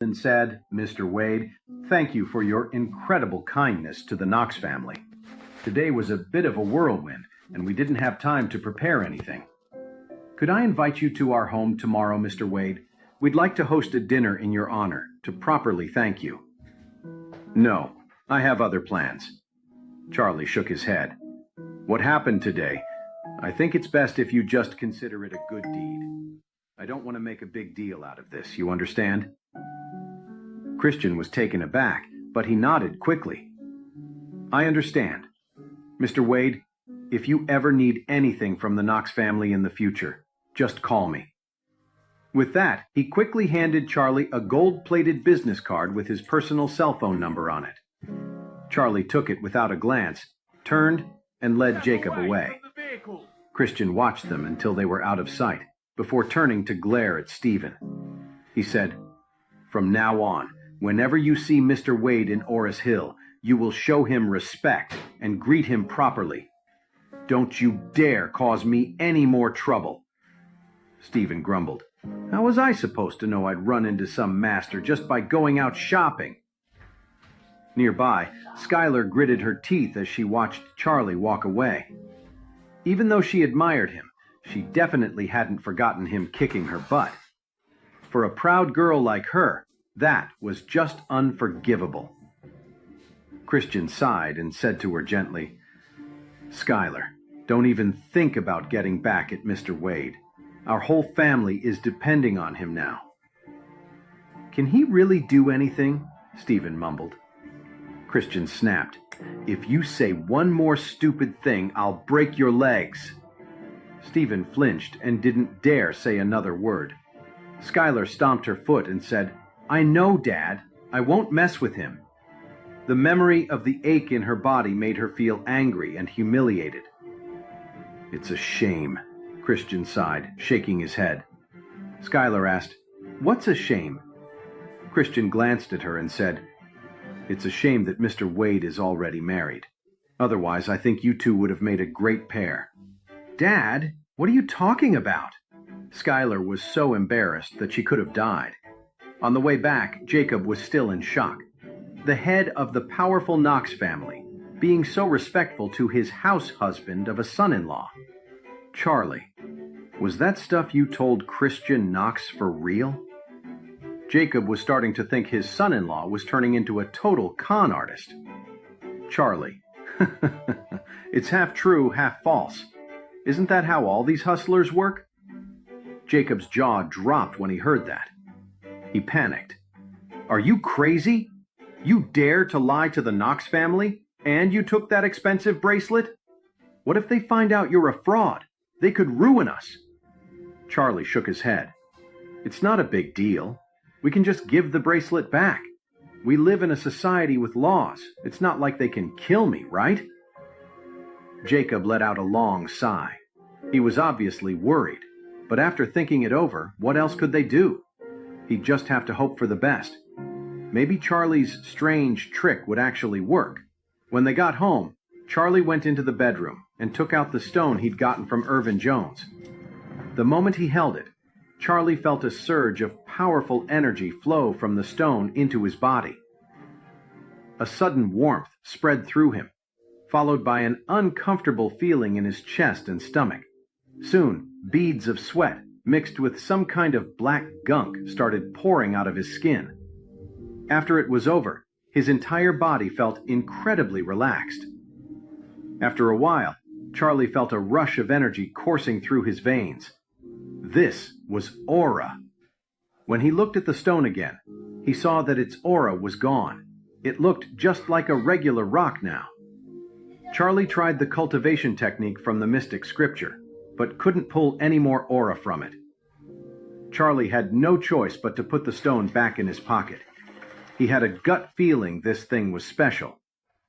and said, "Mr. Wade, thank you for your incredible kindness to the Knox family. Today was a bit of a whirlwind, and we didn't have time to prepare anything. Could I invite you to our home tomorrow, Mr. Wade? We'd like to host a dinner in your honor to properly thank you." "No, I have other plans." Charlie shook his head. "What happened today? I think it's best if you just consider it a good deed. I don't want to make a big deal out of this, you understand?" Christian was taken aback, but he nodded quickly. "I understand. Mr. Wade, if you ever need anything from the Knox family in the future, just call me." With that, he quickly handed Charlie a gold-plated business card with his personal cell phone number on it. Charlie took it without a glance, turned, and led Jacob away. Christian watched them until they were out of sight, before turning to glare at Stephen. He said, "From now on, whenever you see Mr. Wade in Oris Hill, you will show him respect and greet him properly. Don't you dare cause me any more trouble." Stephen grumbled. "How was I supposed to know I'd run into some master just by going out shopping?" Nearby, Skylar gritted her teeth as she watched Charlie walk away. Even though she admired him, she definitely hadn't forgotten him kicking her butt. For a proud girl like her, that was just unforgivable. Christian sighed and said to her gently, "Skylar, don't even think about getting back at Mr. Wade. Our whole family is depending on him now." "Can he really do anything?" Stephen mumbled. Christian snapped, "If you say one more stupid thing, I'll break your legs." Stephen flinched and didn't dare say another word. Skylar stomped her foot and said, "I know, Dad. I won't mess with him." The memory of the ache in her body made her feel angry and humiliated. "It's a shame," Christian sighed, shaking his head. Skylar asked, "What's a shame?" Christian glanced at her and said, "It's a shame that Mr. Wade is already married. Otherwise, I think you two would have made a great pair." "Dad, what are you talking about?" Skylar was so embarrassed that she could have died. On the way back, Jacob was still in shock. The head of the powerful Knox family, being so respectful to his house husband of a son-in-law. "Charlie, was that stuff you told Christian Knox for real?" Jacob was starting to think his son-in-law was turning into a total con artist. "Charlie, it's half true, half false. Isn't that how all these hustlers work?" Jacob's jaw dropped when he heard that. He panicked. "Are you crazy? You dare to lie to the Knox family? And you took that expensive bracelet? What if they find out you're a fraud? They could ruin us." Charlie shook his head. "It's not a big deal. We can just give the bracelet back. We live in a society with laws. It's not like they can kill me, right?" Jacob let out a long sigh. He was obviously worried, but after thinking it over, what else could they do? He'd just have to hope for the best. Maybe Charlie's strange trick would actually work. When they got home, Charlie went into the bedroom and took out the stone he'd gotten from Irvin Jones. The moment he held it, Charlie felt a surge of powerful energy flow from the stone into his body. A sudden warmth spread through him, followed by an uncomfortable feeling in his chest and stomach. Soon, beads of sweat mixed with some kind of black gunk started pouring out of his skin. After it was over, his entire body felt incredibly relaxed. After a while, Charlie felt a rush of energy coursing through his veins. This was aura. When he looked at the stone again, he saw that its aura was gone. It looked just like a regular rock now. Charlie tried the cultivation technique from the mystic scripture, but couldn't pull any more aura from it. Charlie had no choice but to put the stone back in his pocket. He had a gut feeling this thing was special,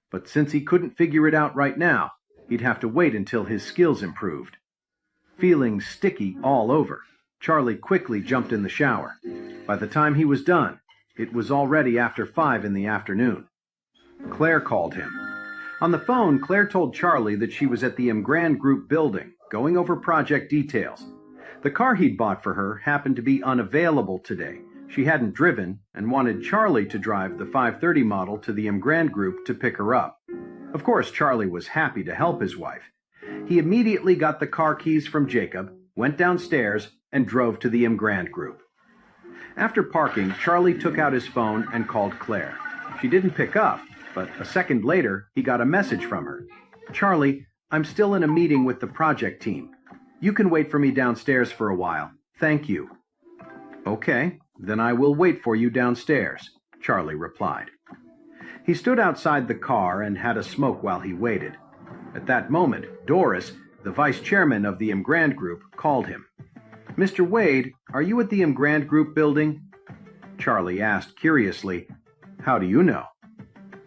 but since he couldn't figure it out right now, he'd have to wait until his skills improved. Feeling sticky all over, Charlie quickly jumped in the shower. By the time he was done, it was already after 5 in the afternoon. Claire called him. On the phone, Claire told Charlie that she was at the Grand Group building, going over project details. The car he'd bought for her happened to be unavailable today, She hadn't driven and wanted Charlie to drive the 530 model to the Imgrand Group to pick her up. Of course, Charlie was happy to help his wife. He immediately got the car keys from Jacob, went downstairs, and drove to the Imgrand Group. After parking, Charlie took out his phone and called Claire. She didn't pick up, but a second later, he got a message from her. "Charlie, I'm still in a meeting with the project team. You can wait for me downstairs for a while. Thank you." "Okay, then I will wait for you downstairs," Charlie replied. He stood outside the car and had a smoke while he waited. At that moment, Doris, the vice chairman of the Imgrand Group, called him. "Mr. Wade, are you at the Imgrand Group building?" Charlie asked curiously, "How do you know?"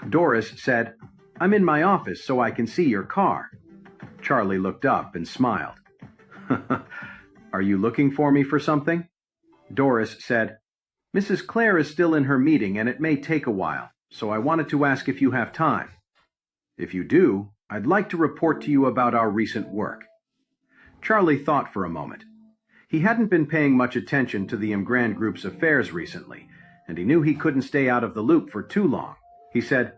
Doris said, "I'm in my office so I can see your car." Charlie looked up and smiled. "Are you looking for me for something?" Doris said, "Mrs. Claire is still in her meeting and it may take a while, so I wanted to ask if you have time." "If you do, I'd like to report to you about our recent work." Charlie thought for a moment. He hadn't been paying much attention to the Imgrand Group's affairs recently, and he knew he couldn't stay out of the loop for too long. He said,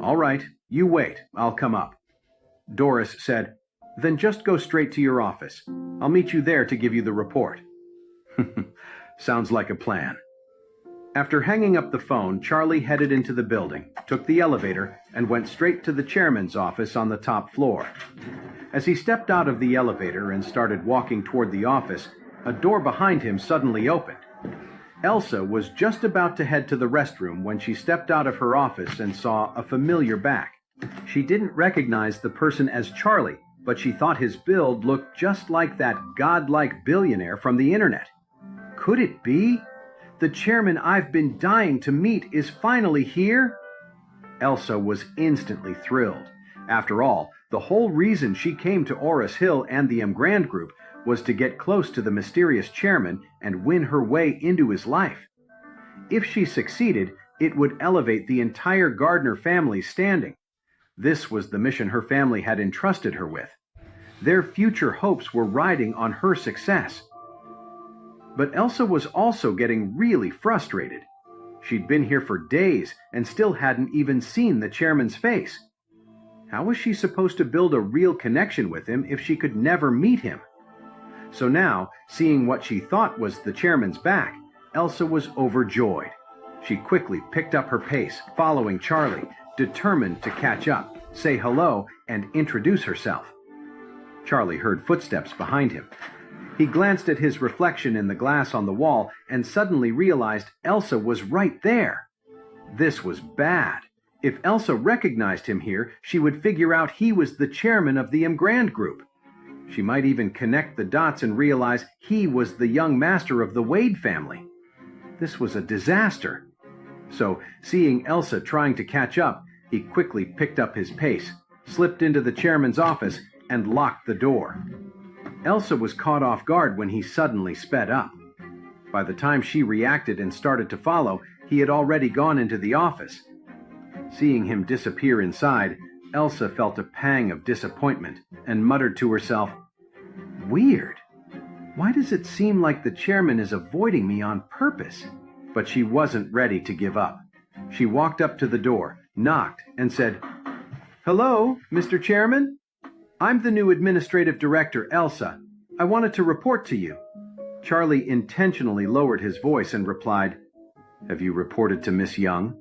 "All right, you wait, I'll come up." Doris said, "Then just go straight to your office. I'll meet you there to give you the report." Sounds like a plan. After hanging up the phone, Charlie headed into the building, took the elevator, and went straight to the chairman's office on the top floor. As he stepped out of the elevator and started walking toward the office, a door behind him suddenly opened. Elsa was just about to head to the restroom when she stepped out of her office and saw a familiar back. She didn't recognize the person as Charlie, but she thought his build looked just like that godlike billionaire from the internet. Could it be? The chairman I've been dying to meet is finally here? Elsa was instantly thrilled. After all, the whole reason she came to Oris Hill and the Imgrand Group was to get close to the mysterious chairman and win her way into his life. If she succeeded, it would elevate the entire Gardner family's standing. This was the mission her family had entrusted her with. Their future hopes were riding on her success. But Elsa was also getting really frustrated. She'd been here for days and still hadn't even seen the chairman's face. How was she supposed to build a real connection with him if she could never meet him? So now, seeing what she thought was the chairman's back, Elsa was overjoyed. She quickly picked up her pace, following Charlie, determined to catch up, say hello, and introduce herself. Charlie heard footsteps behind him. He glanced at his reflection in the glass on the wall and suddenly realized Elsa was right there. This was bad. If Elsa recognized him here, she would figure out he was the chairman of the Imgrand Group. She might even connect the dots and realize he was the young master of the Wade family. This was a disaster. So, seeing Elsa trying to catch up, he quickly picked up his pace, slipped into the chairman's office, and locked the door. Elsa was caught off guard when he suddenly sped up. By the time she reacted and started to follow, he had already gone into the office. Seeing him disappear inside, Elsa felt a pang of disappointment and muttered to herself, "Weird. Why does it seem like the chairman is avoiding me on purpose?" But she wasn't ready to give up. She walked up to the door, knocked, and said, "Hello, Mr. Chairman? I'm the new administrative director, Elsa. I wanted to report to you." Charlie intentionally lowered his voice and replied, "Have you reported to Miss Young?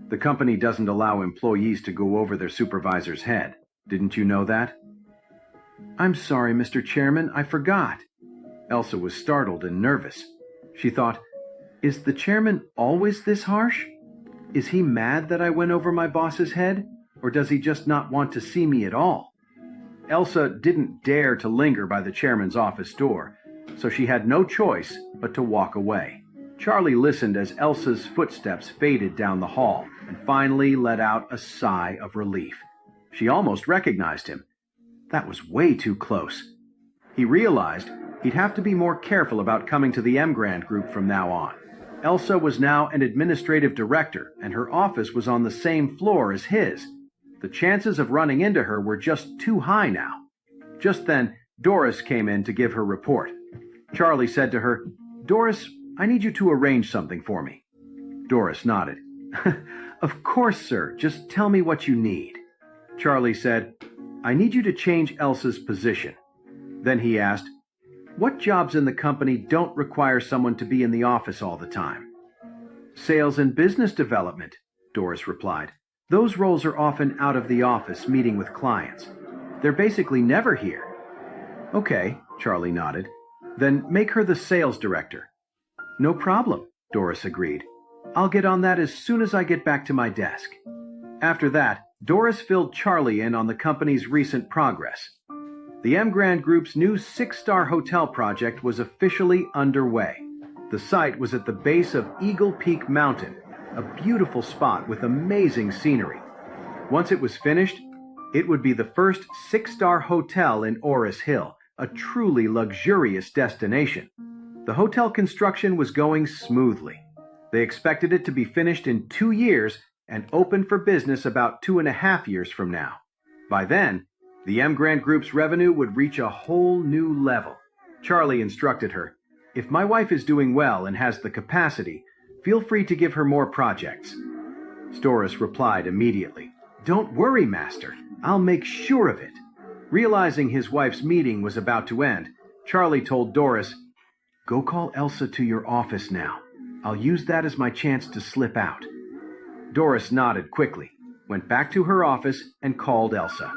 The company doesn't allow employees to go over their supervisor's head. Didn't you know that?" "I'm sorry, Mr. Chairman, I forgot." Elsa was startled and nervous. She thought, "Is the chairman always this harsh? Is he mad that I went over my boss's head? Or does he just not want to see me at all?" Elsa didn't dare to linger by the chairman's office door, so she had no choice but to walk away. Charlie listened as Elsa's footsteps faded down the hall and finally let out a sigh of relief. She almost recognized him. That was way too close. He realized he'd have to be more careful about coming to the Imgrand Group from now on. Elsa was now an administrative director, and her office was on the same floor as his. The chances of running into her were just too high now. Just then, Doris came in to give her report. Charlie said to her, "Doris, I need you to arrange something for me. Doris nodded. Of course, sir. Just tell me what you need. Charlie said, I need you to change Elsa's position. Then he asked, what jobs in the company don't require someone to be in the office all the time? Sales and business development, Doris replied. Those roles are often out of the office meeting with clients. They're basically never here. Okay, Charlie nodded. Then make her the sales director. No problem, Doris agreed. I'll get on that as soon as I get back to my desk. After that, Doris filled Charlie in on the company's recent progress. The M Grand Group's new 6-star hotel project was officially underway. The site was at the base of Eagle Peak Mountain, a beautiful spot with amazing scenery. Once it was finished, it would be the first 6-star hotel in Oris Hill, a truly luxurious destination. The hotel construction was going smoothly. They expected it to be finished in 2 years and open for business about 2.5 years from now. By then, the M Grand Group's revenue would reach a whole new level. Charlie instructed her, if my wife is doing well and has the capacity, feel free to give her more projects. Doris replied immediately, Don't worry, Master. I'll make sure of it. Realizing his wife's meeting was about to end, Charlie told Doris, Go call Elsa to your office now. I'll use that as my chance to slip out. Doris nodded quickly, went back to her office, and called Elsa.